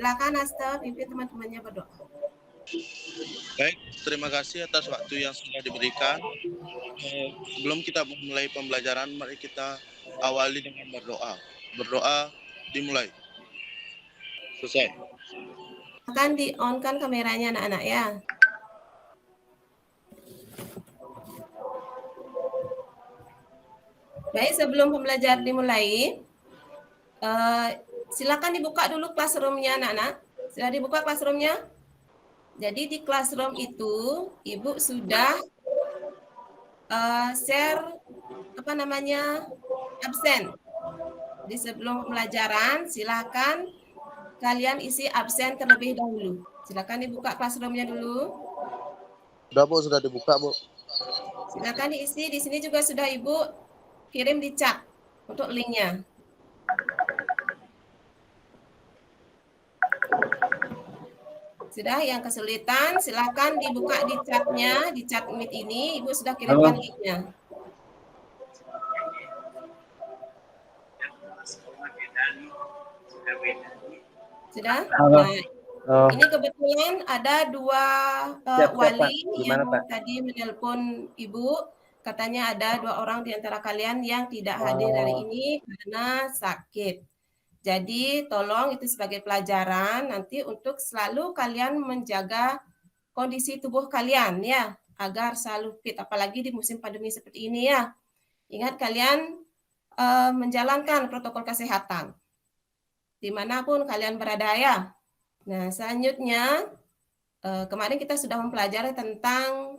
Silakan Aster, pimpin teman-temannya berdoa. Baik, terima kasih atas waktu yang sudah diberikan. Sebelum kita mulai pembelajaran, mari kita awali dengan berdoa. Berdoa dimulai. Selesai. Akan di-on-kan kameranya anak-anak ya. Baik, sebelum pembelajaran dimulai, silakan dibuka dulu classroom-nya anak-anak. Sudah dibuka classroom-nya? Jadi di classroom itu Ibu sudah share absen. Di sebelum pembelajaran silakan kalian isi absen terlebih dahulu. Silakan dibuka classroom-nya dulu. Sudah Bu, sudah dibuka Bu. Silakan diisi. Di sini juga sudah Ibu kirim di chat untuk linknya. Sudah, yang kesulitan silakan dibuka di chatnya, di chat Meet ini Ibu sudah kirimkan linknya. Sudah? Nah, ini kebetulan ada dua wali yang tadi menelpon Ibu. Katanya ada 2 orang di antara kalian yang tidak hadir hari ini karena sakit. Jadi tolong itu sebagai pelajaran nanti untuk selalu kalian menjaga kondisi tubuh kalian ya, agar selalu fit, apalagi di musim pandemi seperti ini ya. Ingat kalian menjalankan protokol kesehatan dimanapun kalian berada ya. Nah, selanjutnya kemarin kita sudah mempelajari tentang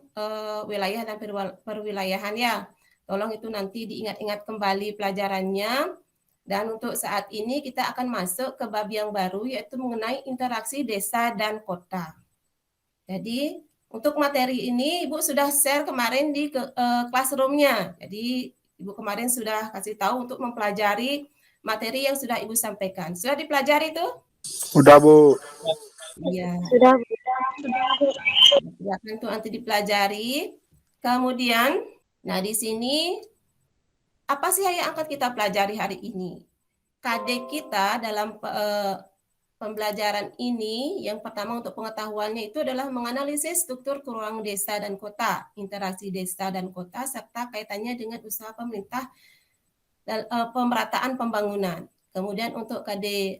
wilayah dan perwilayahan ya. Tolong itu nanti diingat-ingat kembali pelajarannya. Dan untuk saat ini kita akan masuk ke bab yang baru yaitu mengenai interaksi desa dan kota. Jadi untuk materi ini Ibu sudah share kemarin di classroom-nya. Jadi Ibu kemarin sudah kasih tahu untuk mempelajari materi yang sudah Ibu sampaikan. Sudah dipelajari itu? Sudah Bu. Iya. Sudah. Ya, tentu nanti dipelajari. Kemudian, nah di sini apa sih yang akan kita pelajari hari ini? KD kita dalam pembelajaran ini, yang pertama untuk pengetahuannya itu adalah menganalisis struktur keuangan desa dan kota, interaksi desa dan kota, serta kaitannya dengan usaha pemerintah dan pemerataan pembangunan. Kemudian untuk KD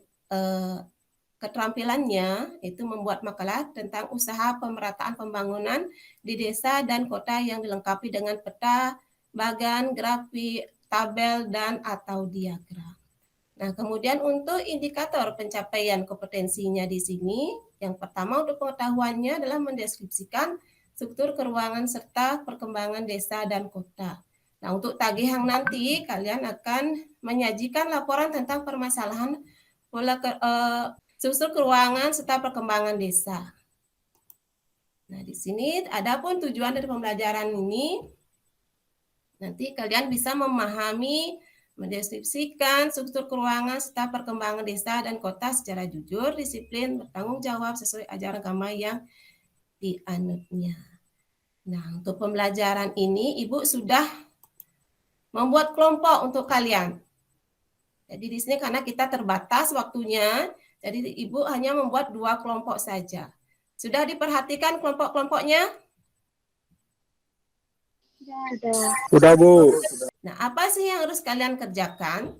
keterampilannya itu membuat makalah tentang usaha pemerataan pembangunan di desa dan kota yang dilengkapi dengan peta, bagan, grafik, tabel, dan atau diagram. Nah, kemudian untuk indikator pencapaian kompetensinya di sini, yang pertama untuk pengetahuannya adalah mendeskripsikan struktur keuangan serta perkembangan desa dan kota. Nah, untuk tagihan nanti kalian akan menyajikan laporan tentang permasalahan pola struktur keuangan serta perkembangan desa. Nah, di sini adapun tujuan dari pembelajaran ini nanti kalian bisa memahami, mendeskripsikan struktur keuangan serta perkembangan desa dan kota secara jujur, disiplin, bertanggung jawab sesuai ajaran agama yang dianutnya. Nah, untuk pembelajaran ini Ibu sudah membuat kelompok untuk kalian. Jadi di sini karena kita terbatas waktunya, jadi Ibu hanya membuat 2 kelompok saja. Sudah diperhatikan kelompok-kelompoknya? Sudah Bu. Nah, apa sih yang harus kalian kerjakan?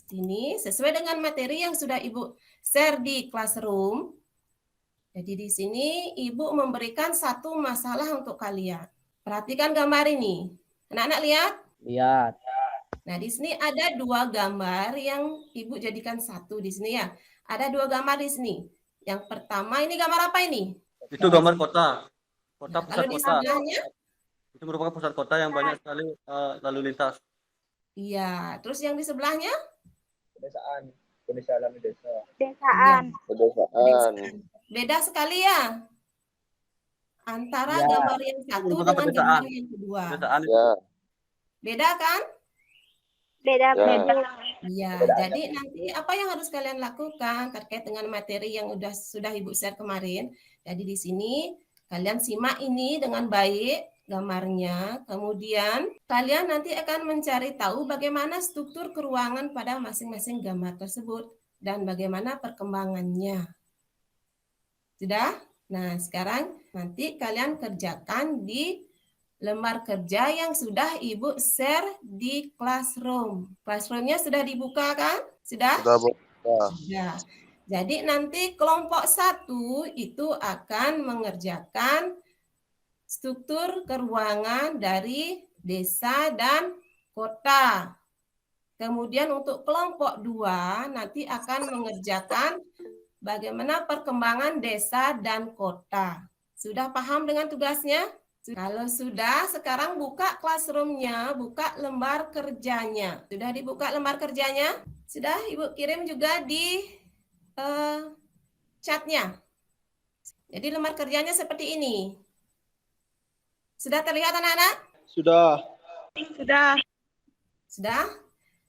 Sini sesuai dengan materi yang sudah Ibu share di classroom. Jadi di sini Ibu memberikan satu masalah untuk kalian. Perhatikan gambar ini. Anak-anak lihat? Lihat. Nah, di sini ada 2 gambar yang Ibu jadikan satu di sini ya. Ada 2 gambar di sini. Yang pertama ini gambar apa ini? Itu gambar kota. Kota Nah, pusat kalau di kota. sebelahnya? Itu merupakan pusat kota yang banyak sekali lalu lintas. Iya, terus yang di sebelahnya? Pedesaan. Kondisi alami desa. Desaan. Pedesaan. Beda sekali ya antara Ya. gambar yang satu Merupakan dengan pedesaan. gambar yang kedua. Pedesaan itu. Ya. Beda kan? Beda. Iya, jadi nanti apa yang harus kalian lakukan terkait dengan materi yang sudah Ibu share kemarin. Jadi di sini kalian simak ini dengan baik gambarnya. Kemudian kalian nanti akan mencari tahu bagaimana struktur keuangan pada masing-masing gambar tersebut. dan bagaimana perkembangannya. Sudah? Nah, sekarang nanti kalian kerjakan di lembar kerja yang sudah Ibu share di Classroom. Classroom-nya sudah dibuka kan? Sudah? Sudah, Bu. Ya. Sudah. Jadi nanti kelompok 1 itu akan mengerjakan struktur keuangan dari desa dan kota. Kemudian untuk kelompok 2 nanti akan mengerjakan bagaimana perkembangan desa dan kota. Sudah paham dengan tugasnya? Kalau sudah, sekarang buka Classroom-nya, buka lembar kerjanya. Sudah dibuka lembar kerjanya? Sudah, Ibu kirim juga di chat-nya. Jadi lembar kerjanya seperti ini. Sudah terlihat anak-anak? Sudah. Sudah?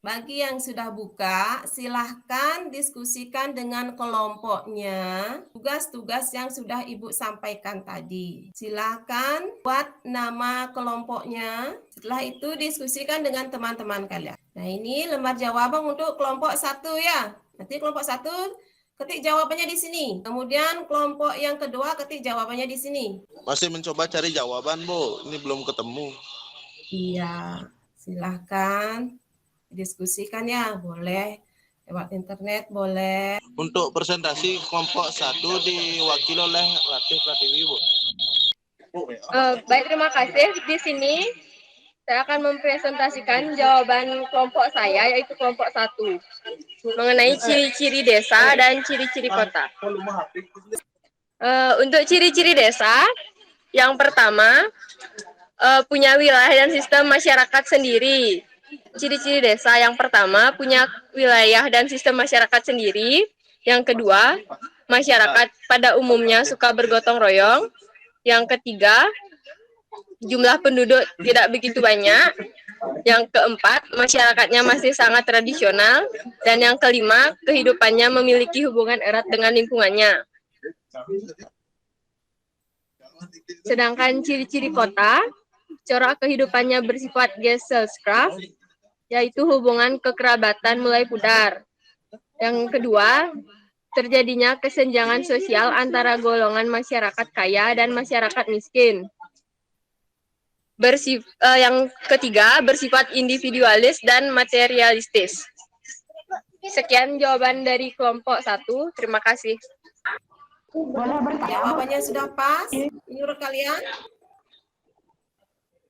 Bagi yang sudah buka, silahkan diskusikan dengan kelompoknya tugas-tugas yang sudah Ibu sampaikan tadi. Silahkan buat nama kelompoknya. Setelah itu diskusikan dengan teman-teman kalian. Nah, ini lembar jawaban untuk kelompok 1 ya. Nanti kelompok 1 ketik jawabannya di sini. Kemudian kelompok yang kedua ketik jawabannya di sini. Masih mencoba cari jawaban, Bu. Ini belum ketemu. Iya, silahkan diskusikan ya, boleh lewat internet, boleh. Untuk presentasi kelompok 1 diwakili oleh Latif Pratiwi, Bu. Baik, terima kasih. Di sini saya akan mempresentasikan jawaban kelompok saya, yaitu kelompok 1, mengenai ciri-ciri desa dan ciri-ciri kota. Untuk ciri-ciri desa, yang pertama, punya wilayah dan sistem masyarakat sendiri. Ciri-ciri desa yang pertama, punya wilayah dan sistem masyarakat sendiri. Yang kedua, masyarakat pada umumnya suka bergotong royong. Yang ketiga, jumlah penduduk tidak begitu banyak. Yang keempat, masyarakatnya masih sangat tradisional. Dan yang kelima, kehidupannya memiliki hubungan erat dengan lingkungannya. Sedangkan ciri-ciri kota, corak kehidupannya bersifat Gesellschaft, yaitu hubungan kekerabatan mulai pudar. Yang kedua, terjadinya kesenjangan sosial antara golongan masyarakat kaya dan masyarakat miskin. Yang ketiga, bersifat individualis dan materialistis. Sekian jawaban dari kelompok 1. Terima kasih. Boleh bertanya? Jawabannya sudah pas menurut kalian?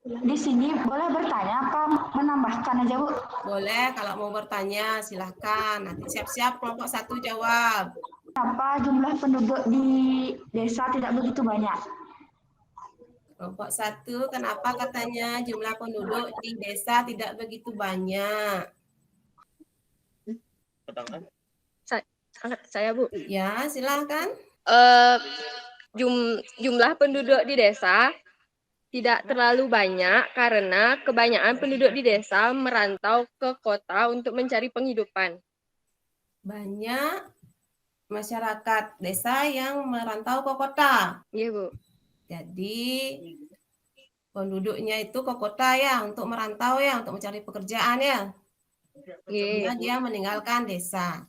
Di sini boleh bertanya apa menambahkan aja, Bu? Boleh, kalau mau bertanya silahkan. Nanti siap-siap kelompok 1 jawab. Kenapa jumlah penduduk di desa tidak begitu banyak? Kelompok 1, kenapa katanya jumlah penduduk di desa tidak begitu banyak? Saya, Bu. Ya, silahkan. Jumlah penduduk di desa tidak terlalu banyak karena kebanyakan penduduk di desa merantau ke kota untuk mencari penghidupan. Banyak masyarakat desa yang merantau ke kota. Iya, Bu. Jadi penduduknya itu ke kota ya, untuk merantau ya, untuk mencari pekerjaan ya. Iya. Karena dia meninggalkan desa.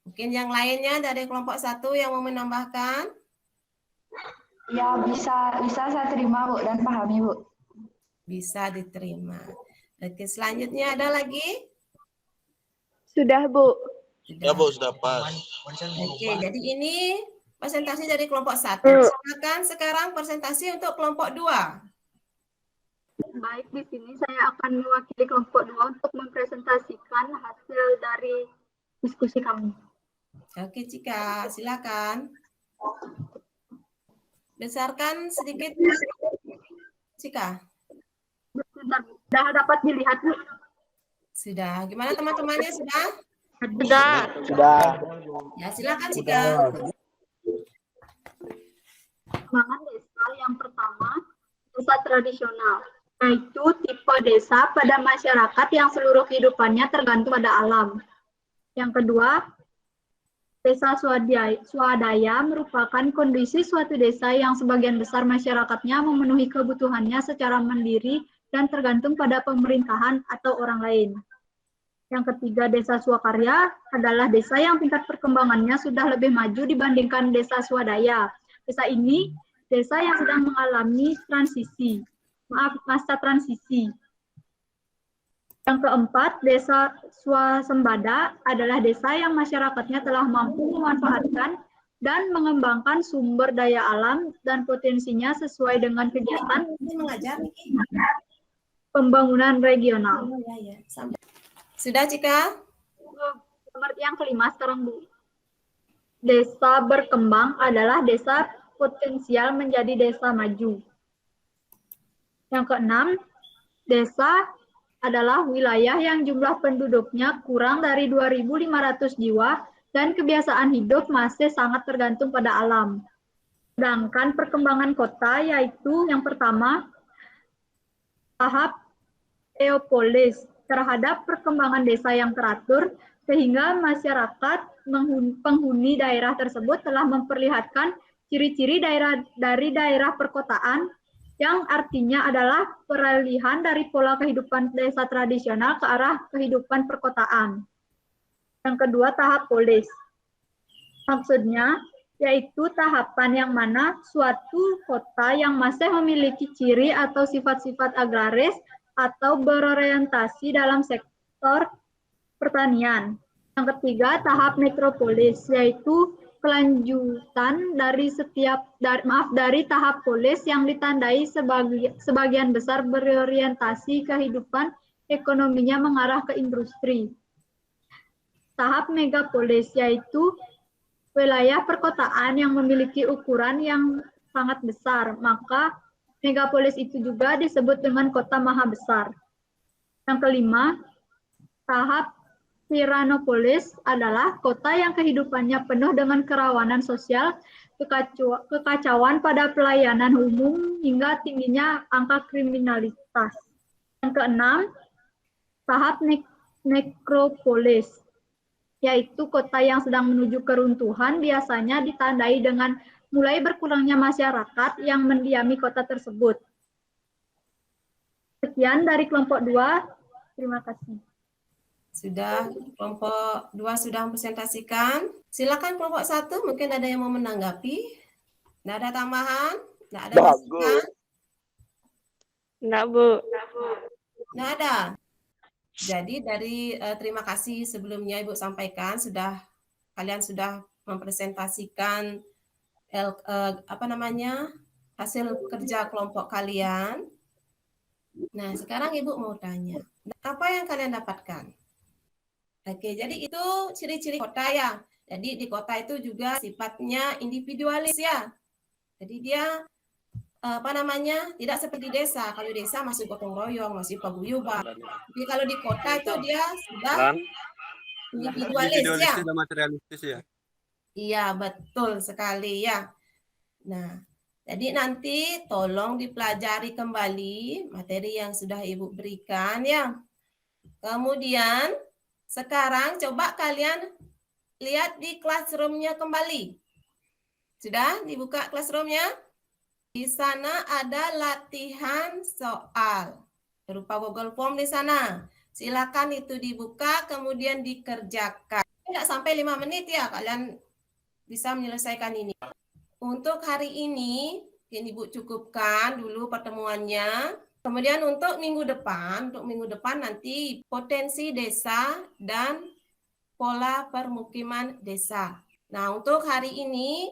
Mungkin yang lainnya dari kelompok 1 yang mau menambahkan? Ya, bisa saya terima, Bu, dan pahami, Bu. Bisa diterima. Oke, selanjutnya ada lagi? Sudah, Bu. Sudah. Ya, Bu, sudah pas. Oke, jadi ini presentasi dari kelompok 1. Silakan sekarang presentasi untuk kelompok 2. Baik, di sini saya akan mewakili kelompok 2 untuk mempresentasikan hasil dari diskusi kami. Oke, Cika, silakan. Besarkan sedikit, Cika. Sudah dapat dilihat, Bu? Sudah. Gimana teman-temannya, sudah? Sudah. Ya, silakan, Cika. Perkembangan desa yang pertama, desa tradisional, yaitu tipe desa pada masyarakat yang seluruh kehidupannya tergantung pada alam. Yang kedua, desa swadaya merupakan kondisi suatu desa yang sebagian besar masyarakatnya memenuhi kebutuhannya secara mandiri dan tergantung pada pemerintahan atau orang lain. Yang ketiga, desa swakarya adalah desa yang tingkat perkembangannya sudah lebih maju dibandingkan desa swadaya. Desa ini desa yang sedang mengalami masa transisi. Yang keempat, desa swasembada adalah desa yang masyarakatnya telah mampu memanfaatkan dan mengembangkan sumber daya alam dan potensinya sesuai dengan kegiatan pembangunan regional. Sudah, Cika? Nomor yang kelima sekarang, Bu. Desa berkembang adalah desa potensial menjadi desa maju. Yang keenam, desa adalah wilayah yang jumlah penduduknya kurang dari 2.500 jiwa dan kebiasaan hidup masih sangat tergantung pada alam. Sedangkan perkembangan kota yaitu yang pertama, tahap eopolis terhadap perkembangan desa yang teratur sehingga masyarakat penghuni daerah tersebut telah memperlihatkan ciri-ciri dari daerah perkotaan yang artinya adalah peralihan dari pola kehidupan desa tradisional ke arah kehidupan perkotaan. Yang kedua, tahap polis. Maksudnya, yaitu tahapan yang mana suatu kota yang masih memiliki ciri atau sifat-sifat agraris atau berorientasi dalam sektor pertanian. Yang ketiga, tahap metropolis, yaitu kelanjutan dari tahap polis yang ditandai sebagian besar berorientasi kehidupan ekonominya mengarah ke industri. Tahap megapolis yaitu wilayah perkotaan yang memiliki ukuran yang sangat besar, maka megapolis itu juga disebut dengan kota maha besar. Yang kelima, tahap Tiranopolis adalah kota yang kehidupannya penuh dengan kerawanan sosial, kekacauan pada pelayanan umum, hingga tingginya angka kriminalitas. Yang keenam, tahap nekropolis, yaitu kota yang sedang menuju keruntuhan, biasanya ditandai dengan mulai berkurangnya masyarakat yang mendiami kota tersebut. Sekian dari kelompok 2, terima kasih. Sudah, kelompok 2 sudah mempresentasikan. Silakan kelompok 1, mungkin ada yang mau menanggapi. Tidak ada tambahan? Tidak ada masukan? Enggak, Bu. Tidak ada. Jadi dari terima kasih sebelumnya Ibu sampaikan, kalian sudah mempresentasikan hasil kerja kelompok kalian. Nah, sekarang Ibu mau tanya, apa yang kalian dapatkan? Oke, jadi itu ciri-ciri kota ya. Jadi di kota itu juga sifatnya individualis ya. Jadi dia tidak seperti desa. Kalau desa masih gotong royong, masih paguyuban. Tapi kalau di kota itu dia sudah individualis ya. Dan materialistis ya. Iya, betul sekali ya. Nah, jadi nanti tolong dipelajari kembali materi yang sudah Ibu berikan ya. Kemudian sekarang coba kalian lihat di classroom-nya kembali. Sudah dibuka classroom-nya? Di sana ada latihan soal berupa Google Form di sana. Silakan itu dibuka kemudian dikerjakan. Tidak sampai 5 menit ya kalian bisa menyelesaikan ini. Untuk hari ini Ibu cukupkan dulu pertemuannya. Kemudian untuk minggu depan nanti potensi desa dan pola permukiman desa. Nah, untuk hari ini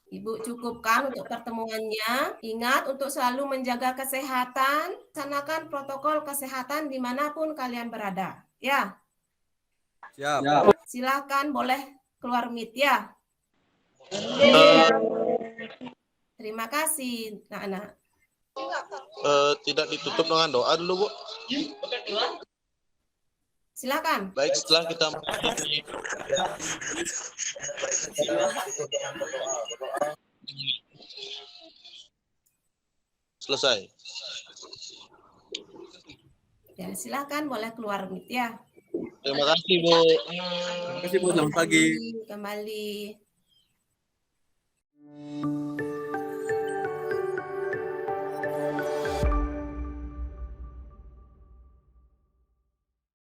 Ibu cukupkan untuk pertemuannya. Ingat untuk selalu menjaga kesehatan, laksanakan protokol kesehatan dimanapun kalian berada. Ya. Siap. Silakan boleh keluar mic ya. Terima kasih, anak-anak. Tidak ditutup dengan doa dulu, Bu. Silakan. Baik, setelah kita selesai. Ya, silakan boleh keluar mic ya. Terima kasih, Bu. Terima kasih, Bu. Selamat pagi. Kembali.